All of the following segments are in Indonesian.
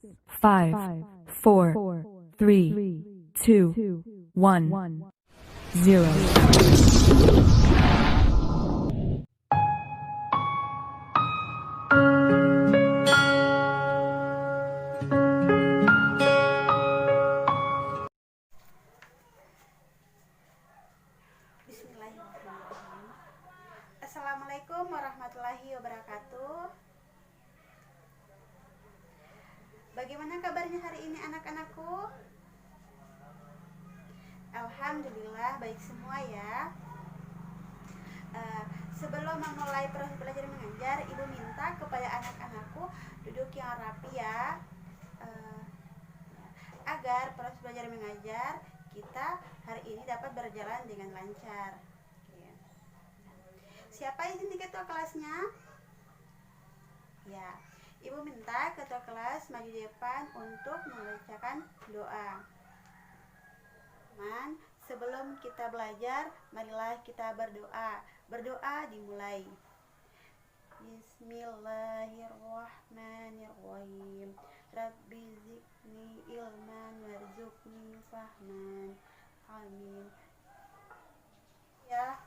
5, 4, 3, 2, 1, 0. Bismillahirrahmanirrahim. Assalamualaikum warahmatullahi wabarakatuh. Bagaimana kabarnya hari ini anak-anakku? Alhamdulillah baik semua ya. Sebelum memulai proses belajar mengajar, Ibu minta kepada anak-anakku duduk yang rapi ya, agar proses belajar mengajar kita hari ini dapat berjalan dengan lancar. Siapa izin ketua kelasnya? Ya, Ibu minta ketua kelas maju di depan untuk membacakan doa. Teman, sebelum kita belajar, marilah kita berdoa. Berdoa dimulai. Bismillahirrahmanirrahim. Rabbi zidni ilman warzuqni fahman. Amin. Ya.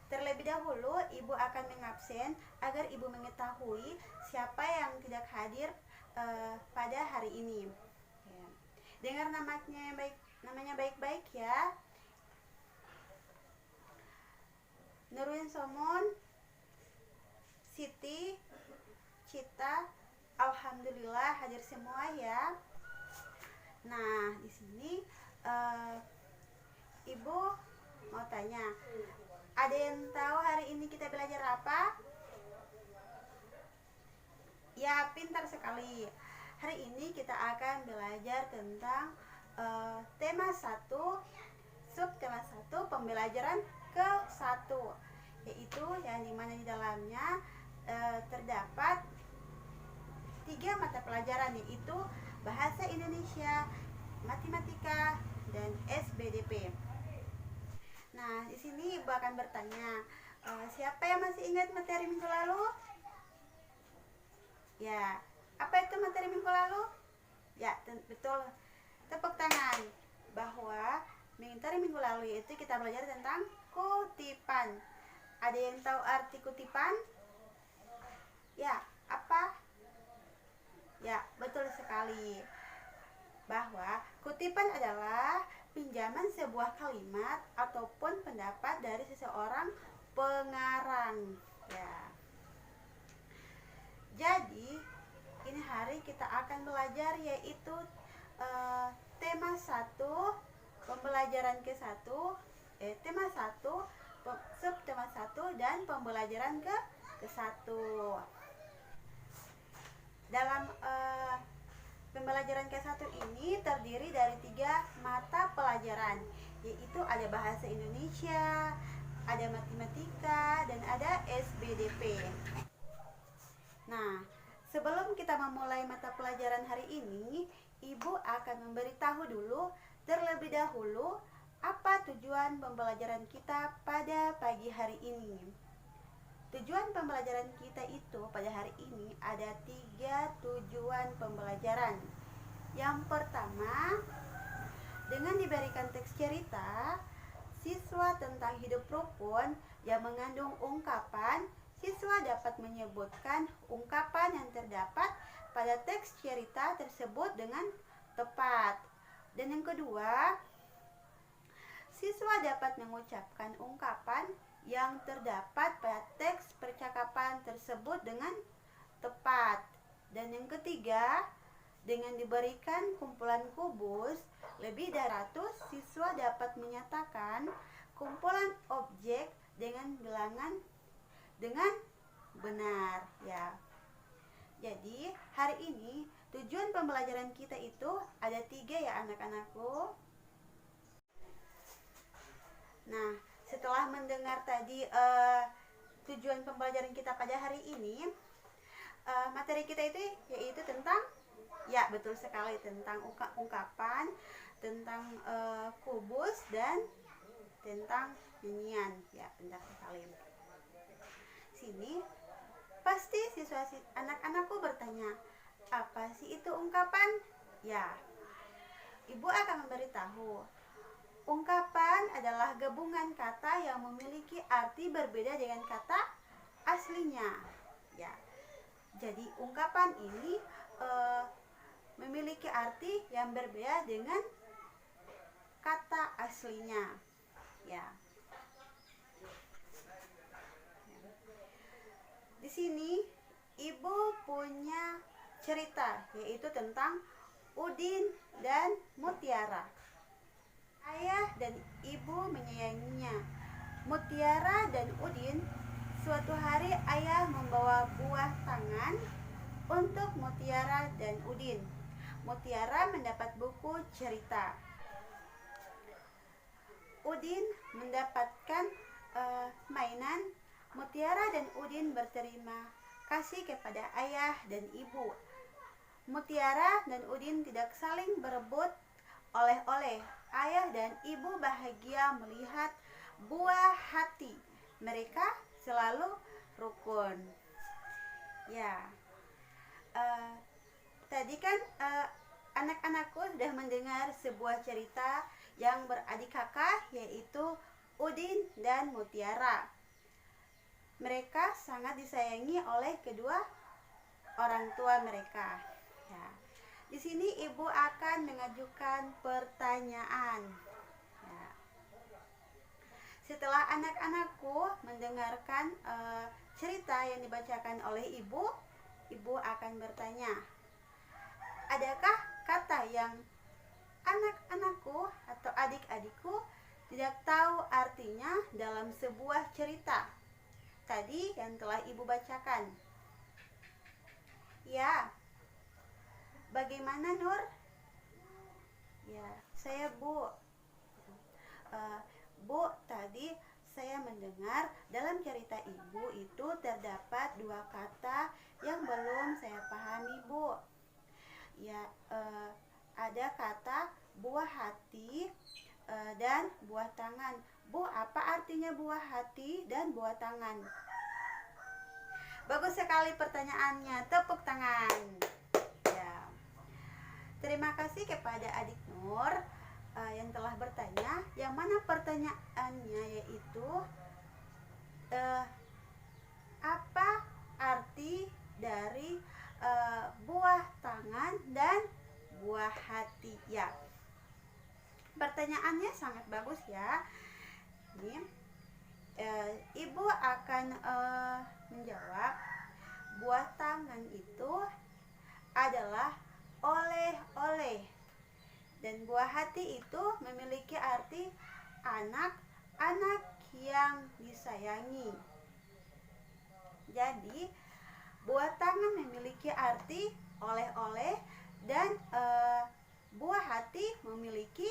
Terlebih dahulu Ibu akan mengabsen agar Ibu mengetahui siapa yang tidak hadir pada hari ini. Ya. Dengar namanya baik-baik ya. Nurwin Somon, Siti, Cita, alhamdulillah hadir semua ya. Nah, di sini Ibu mau tanya, ada yang tahu hari ini kita belajar apa? Ya, pintar sekali. Hari ini kita akan belajar tentang tema 1, subtema 1, pembelajaran ke-1, yaitu yang dimana di dalamnya terdapat 3 mata pelajaran, yaitu Bahasa Indonesia, Matematika, dan SBDP. Nah, di sini Ibu akan bertanya, siapa yang masih ingat materi minggu lalu? Ya, apa itu materi minggu lalu? Ya, betul. Tepuk tangan. Bahwa materi minggu lalu itu kita belajar tentang kutipan. Ada yang tahu arti kutipan? Ya, apa? Ya, betul sekali. Bahwa kutipan adalah pinjaman sebuah kalimat ataupun pendapat dari seseorang pengarang ya. Jadi ini hari kita akan belajar yaitu tema 1, pembelajaran ke-1, tema 1, subtema 1, dan pembelajaran ke-1. Dalam pembelajaran ke-1 ini terdiri dari 3 mata pelajaran, yaitu ada Bahasa Indonesia, ada Matematika, dan ada SBDP. Nah, sebelum kita memulai mata pelajaran hari ini, Ibu akan memberitahu dulu terlebih dahulu apa tujuan pembelajaran kita pada pagi hari ini. Tujuan pembelajaran kita itu pada hari ini ada 3 tujuan pembelajaran. Yang pertama, dengan diberikan teks cerita, siswa tentang hidup rukun yang mengandung ungkapan, siswa dapat menyebutkan ungkapan yang terdapat pada teks cerita tersebut dengan tepat. Dan yang kedua, siswa dapat mengucapkan ungkapan yang terdapat pada teks percakapan tersebut dengan tepat. Dan yang ketiga, dengan diberikan kumpulan kubus lebih dari 100, siswa dapat menyatakan kumpulan objek dengan bilangan dengan benar ya. Jadi hari ini tujuan pembelajaran kita itu ada 3 ya anak-anakku. Nah, setelah mendengar tadi tujuan pembelajaran kita pada hari ini, materi kita itu yaitu tentang, ya betul sekali, tentang ungkapan, tentang kubus, dan tentang nyanyian ya, pentas salim. Sini pasti anak-anakku bertanya, apa sih itu ungkapan? Ya, ibu akan memberitahu. Ungkapan adalah gabungan kata yang memiliki arti berbeda dengan kata aslinya. Ya, jadi ungkapan ini memiliki arti yang berbeda dengan kata aslinya. Ya. Di sini ibu punya cerita, yaitu tentang Udin dan Mutiara. Ayah dan ibu menyayanginya. Mutiara dan Udin, suatu hari ayah membawa buah tangan untuk Mutiara dan Udin. Mutiara mendapat buku cerita. Udin mendapatkan mainan. Mutiara dan Udin berterima kasih kepada ayah dan ibu. Mutiara dan Udin tidak saling berebut oleh-oleh. Ayah dan ibu bahagia melihat buah hati mereka selalu rukun. Ya, tadi kan anak-anakku sudah mendengar sebuah cerita yang beradik kakak, yaitu Udin dan Mutiara. Mereka sangat disayangi oleh kedua orang tua mereka. Ya. Di sini ibu akan mengajukan pertanyaan. Ya. Setelah anak-anakku mendengarkan cerita yang dibacakan oleh ibu, ibu akan bertanya, adakah kata yang anak-anakku atau adik-adikku tidak tahu artinya dalam sebuah cerita tadi yang telah ibu bacakan? Ya, bagaimana Nur? Ya, saya Bu. Bu, tadi saya mendengar dalam cerita ibu itu terdapat dua kata yang belum saya pahami, Bu. Ya, ada kata buah hati dan buah tangan. Bu, apa artinya buah hati dan buah tangan? Bagus sekali pertanyaannya, tepuk tangan. Ya. Terima kasih kepada adik Nur yang telah bertanya. Yang mana pertanyaannya yaitu apa arti dari buah tangan dan buah hati? Ya, pertanyaannya sangat bagus ya. Ini ibu akan menjawab, buah tangan itu adalah oleh-oleh, dan buah hati itu memiliki arti anak-anak yang disayangi. Jadi buah tangan memiliki arti oleh-oleh, dan buah hati memiliki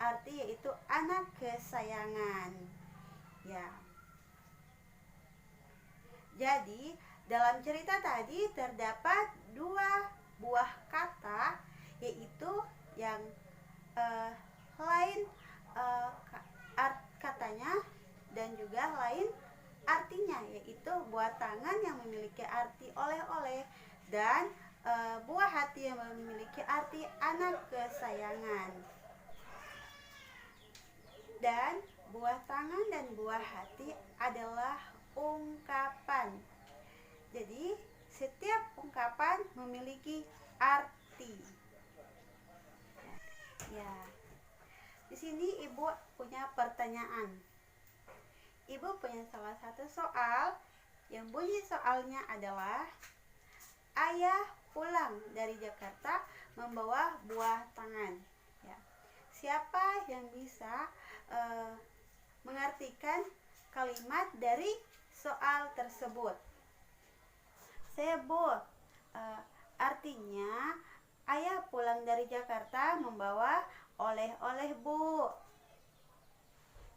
arti yaitu anak kesayangan. Ya. Jadi dalam cerita tadi terdapat dua buah kata, yaitu yang lain katanya dan juga lain artinya, yaitu buah tangan yang memiliki arti oleh-oleh dan buah hati yang memiliki arti anak kesayangan. Dan buah tangan dan buah hati adalah ungkapan. Jadi setiap ungkapan memiliki arti. Ya. Di sini ibu punya pertanyaan. Ibu punya salah satu soal yang bunyi soalnya adalah, ayah pulang dari Jakarta membawa buah tangan. Ya. Siapa yang bisa mengartikan kalimat dari soal tersebut? Saya, Bu. Artinya ayah pulang dari Jakarta membawa oleh-oleh, Bu.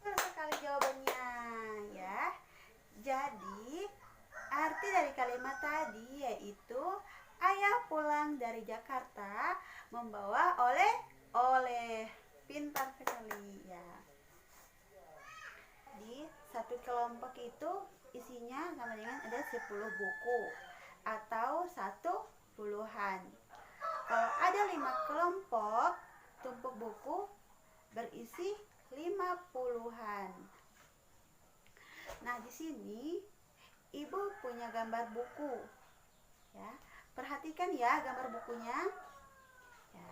Betul sekali jawabannya ya. Jadi arti dari kalimat tadi yaitu ayah pulang dari Jakarta membawa oleh-oleh. Pintar sekali ya. Jadi satu kelompok itu isinya sama dengan ada 10 buku atau 1 puluhan. Kalau ada 5 kelompok, tumpuk buku berisi 5 puluhan. Nah, di sini Ibu punya gambar buku. Ya, perhatikan ya gambar bukunya. Ya,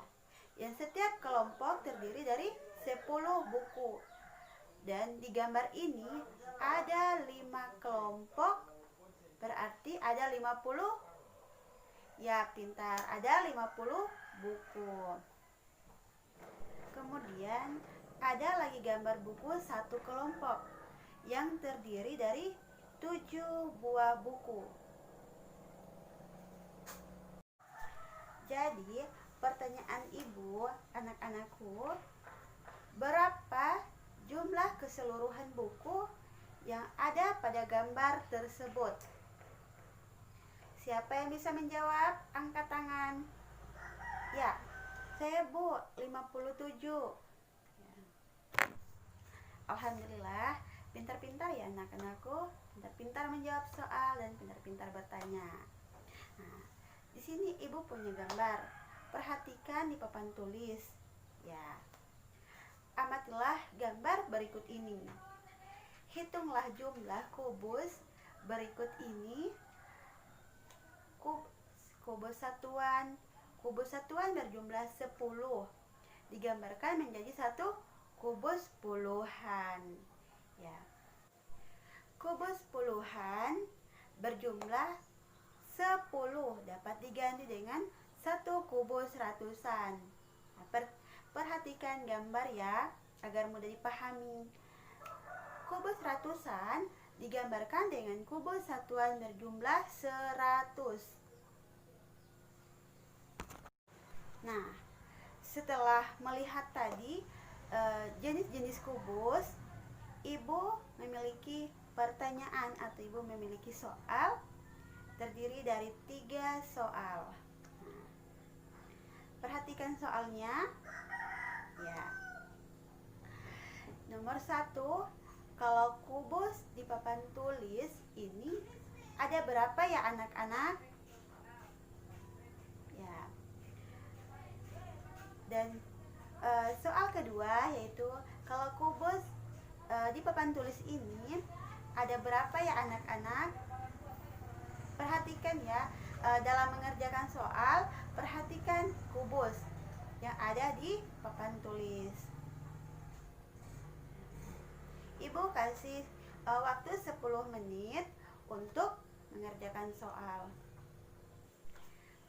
yang setiap kelompok terdiri dari 10 buku. Dan di gambar ini ada 5 kelompok, berarti ada 50. Ya, pintar, ada 50 buku. Kemudian ada lagi gambar buku satu kelompok yang terdiri dari 7 buah buku. Jadi, pertanyaan Ibu, anak-anakku, berapa jumlah keseluruhan buku yang ada pada gambar tersebut? Siapa yang bisa menjawab? Angkat tangan. Ya, saya Bu, 57. Ya. Alhamdulillah, pintar-pintar ya anak-anakku, pintar-pintar menjawab soal dan pintar-pintar bertanya. Nah, di sini Ibu punya gambar. Perhatikan di papan tulis. Ya. Amatilah gambar berikut ini. Hitunglah jumlah kubus berikut ini. Kubus satuan berjumlah 10 digambarkan menjadi satu kubus puluhan. Ya. Kubus puluhan berjumlah 10 dapat diganti dengan satu kubus ratusan. Nah, perhatikan gambar ya agar mudah dipahami. Kubus ratusan digambarkan dengan kubus satuan berjumlah 100. Nah, setelah melihat tadi jenis-jenis kubus, Ibu memiliki pertanyaan atau Ibu memiliki soal terdiri dari 3 soal. Nah, perhatikan soalnya. Ya. Nomor 1, kalau kubus di papan tulis ini ada berapa ya anak-anak? Ya. Dan soal kedua yaitu kalau kubus di papan tulis ini ada berapa ya anak-anak? Perhatikan ya, dalam mengerjakan soal, perhatikan kubus yang ada di papan tulis. Ibu kasih waktu 10 menit untuk mengerjakan soal.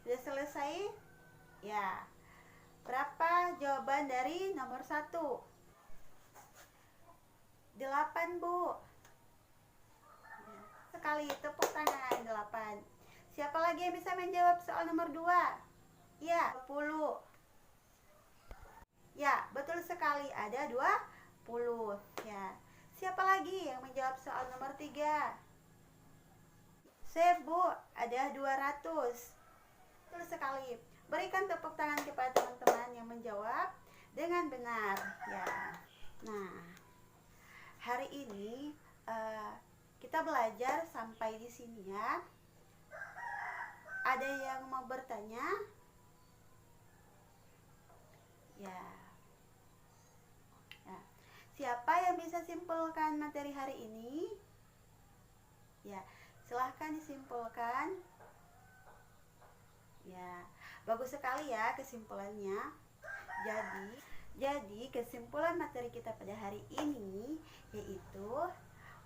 Sudah selesai? Ya. Berapa jawaban dari nomor 1? 8, Bu. Sekali tepuk tangan, 8. Siapa lagi yang bisa menjawab soal nomor 2? Ya, 20. Ya, betul sekali, ada 20. Ya. Siapa lagi yang menjawab soal nomor 3? Saya, Bu, ada 200. Betul sekali. Berikan tepuk tangan kepada teman-teman yang menjawab dengan benar. Ya. Nah, hari ini kita belajar sampai di sini ya. Ada yang mau bertanya? Ya. Ya. Siapa yang bisa simpulkan materi hari ini? Ya, silahkan disimpulkan. Ya, bagus sekali ya kesimpulannya. Jadi kesimpulan materi kita pada hari ini yaitu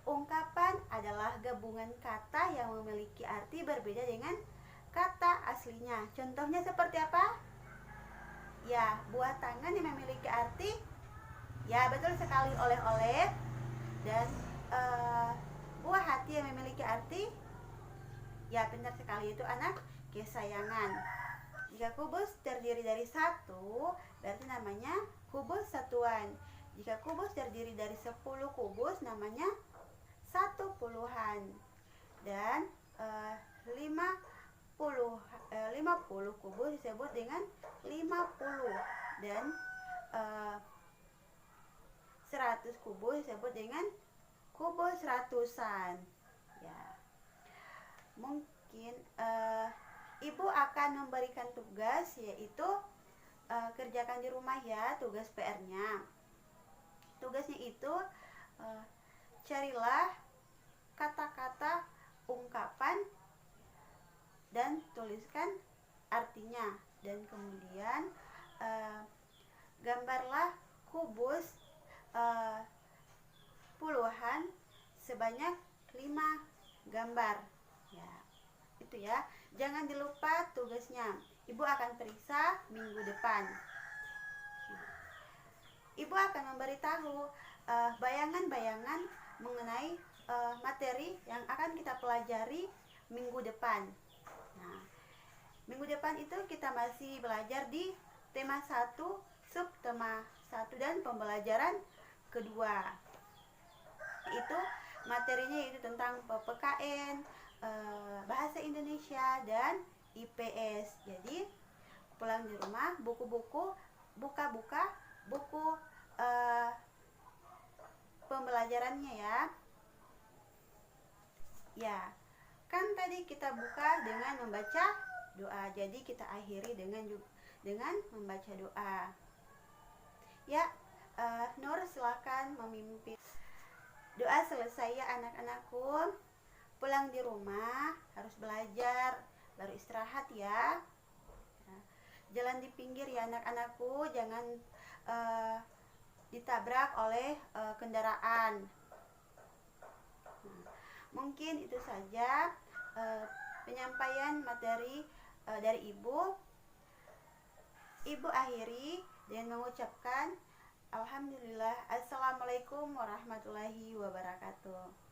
ungkapan adalah gabungan kata yang memiliki arti berbeda dengan kata aslinya. Contohnya seperti apa? Ya, buah tangan yang memiliki arti, ya betul sekali, oleh-oleh. Dan buah hati yang memiliki arti, ya pintar sekali, itu anak kesayangan. Jika kubus terdiri dari 1, berarti namanya kubus satuan. Jika kubus terdiri dari 10 kubus, namanya 1 puluhan. Dan 50 kubus disebut dengan 50. Dan 100 kubus disebut dengan kubus ratusan. Ya, mungkin ibu akan memberikan tugas, yaitu kerjakan di rumah ya, tugas PR-nya. Tugasnya itu carilah kata-kata ungkapan dan tuliskan artinya, dan kemudian gambarlah kubus puluhan sebanyak 5 gambar ya. Itu ya, jangan dilupa tugasnya. Ibu akan periksa minggu depan. Ibu akan memberitahu bayangan-bayangan mengenai materi yang akan kita pelajari minggu depan. Nah, minggu depan itu kita masih belajar di tema 1, subtema 1 dan pembelajaran kedua. Itu materinya yaitu tentang PPKN, bahasa Indonesia dan IPS. Jadi pulang di rumah buku-buku, buka-buka buku pembelajarannya ya. Ya, kan tadi kita buka dengan membaca doa. Jadi kita akhiri dengan membaca doa. Ya, Nur silakan memimpin. Doa selesai ya anak-anakku. Pulang di rumah harus belajar, baru istirahat ya. Jalan di pinggir ya anak-anakku, jangan ditabrak oleh kendaraan. Mungkin itu saja penyampaian materi dari Ibu. Ibu akhiri dengan mengucapkan Alhamdulillah. Assalamualaikum warahmatullahi wabarakatuh.